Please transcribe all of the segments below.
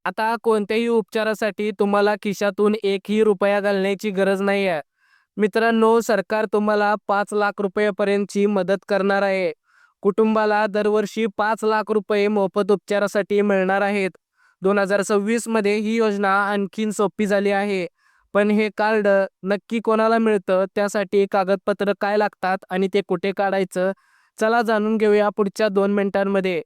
आता कोणत्याही उपचारासाठी तुम्हाला खिशातून एकही रुपया घालण्याची गरज नाही आहे. मित्रांनो, सरकार तुम्हाला 5 लाख रुपयापर्यंतची मदत करणार आहे. कुटुंबाला दरवर्षी 5 लाख रुपये मोफत उपचारासाठी मिळणार आहेत. 2026 मध्ये ही योजना आणखीन सोपी झाली आहे. पण हे कार्ड नक्की कोणाला मिळतं, त्यासाठी कागदपत्र काय लागतात आणि ते कुठे काढायचं? चला जाणून घेऊया पुढच्या 2 मिनिटांमध्ये.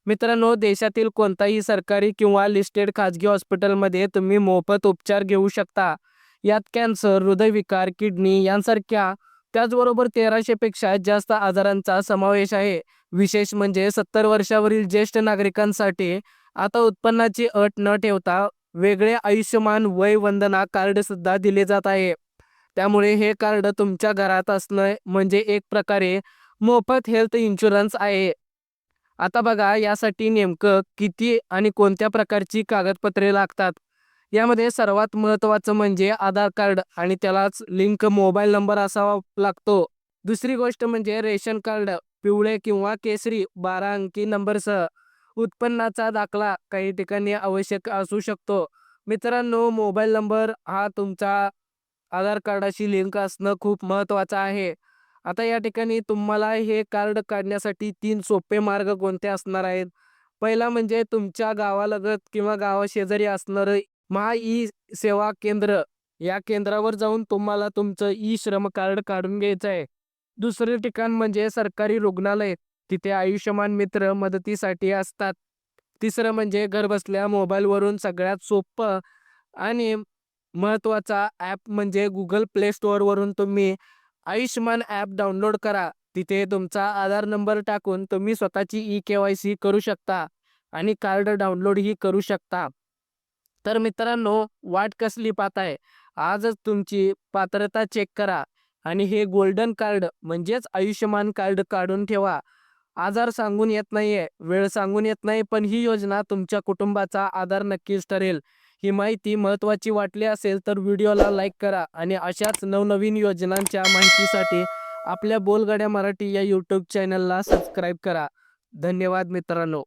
मित्रांनो, देशातील कोणताही सरकारी किंवा लिस्टेड खाजगी हॉस्पिटलमध्ये तुम्ही मोफत उपचार घेऊ शकता. यात कॅन्सर, हृदयविकार, किडनी यांसारख्या त्याचबरोबर 1300 पेक्षा जास्त आजारांचा समावेश आहे. विशेष म्हणजे 70 वर्षावरील ज्येष्ठ नागरिकांसाठी आता उत्पन्नाची अट न ठेवता वेगळे आयुष्यमान वय वंदना कार्ड सुद्धा दिले जात आहे. त्यामुळे हे कार्ड तुमच्या घरात असणं म्हणजे एक प्रकारे मोफत हेल्थ इन्शुरन्स आहे. आता बघा, यासाठी नेमकं किती आणि कोणत्या प्रकारची कागदपत्रे लागतात. यामध्ये सर्वात महत्त्वाचं म्हणजे आधार कार्ड आणि त्यालाच लिंक मोबाईल नंबर असावा लागतो. दुसरी गोष्ट म्हणजे रेशन कार्ड, पिवळे किंवा केसरी 12 अंकी नंबरसह. उत्पन्नाचा दाखला काही ठिकाणी आवश्यक असू शकतो. मित्रांनो, मोबाईल नंबर हा तुमचा आधार कार्डाशी लिंक असणं खूप महत्त्वाचं आहे. आता या ठिकाणी तुम्हाला हे कार्ड काढण्यासाठी 3 सोपे मार्ग कोणते असणार आहेत? पहिला म्हणजे तुमच्या गावालगत किंवा गावाशेजारी असणारं महा ई सेवा केंद्र, या केंद्रावर जाऊन तुम्हाला तुमचं ई श्रम कार्ड काढून घ्यायचं आहे. दुसरे ठिकाण म्हणजे सरकारी रुग्णालय, तिथे आयुष्यमान मित्र मदतीसाठी असतात. तिसरं म्हणजे घरबसल्या मोबाईलवरून सगळ्यात सोपं आणि महत्त्वाचा ॲप म्हणजे Google Play स्टोअरवरून तुम्ही आयुष्यमान ॲप डाउनलोड करा. तिथे तुमचा आधार नंबर टाकून तुम्ही स्वतःची ई-के-वाय-सी करू शकता आणि कार्ड डाउनलोडही करू शकता. तर मित्रांनो, वाट कसली पाहताय? आजच तुमची पात्रता चेक करा आणि हे गोल्डन कार्ड म्हणजेच आयुष्यमान कार्ड काढून ठेवा. आजार सांगून येत नाहीये, वेळ सांगून येत नाही, पण ही योजना तुमच्या कुटुंबाचा आधार नक्कीच ठरेल. ही माहिती महत्त्वाची वाटली असेल तर व्हिडिओला लाईक करा आणि अशाच नवनवीन योजनांच्या माहितीसाठी आपल्या बोलगड्या मराठी या यूट्यूब चॅनलला सबस्क्राईब करा. धन्यवाद मित्रांनो.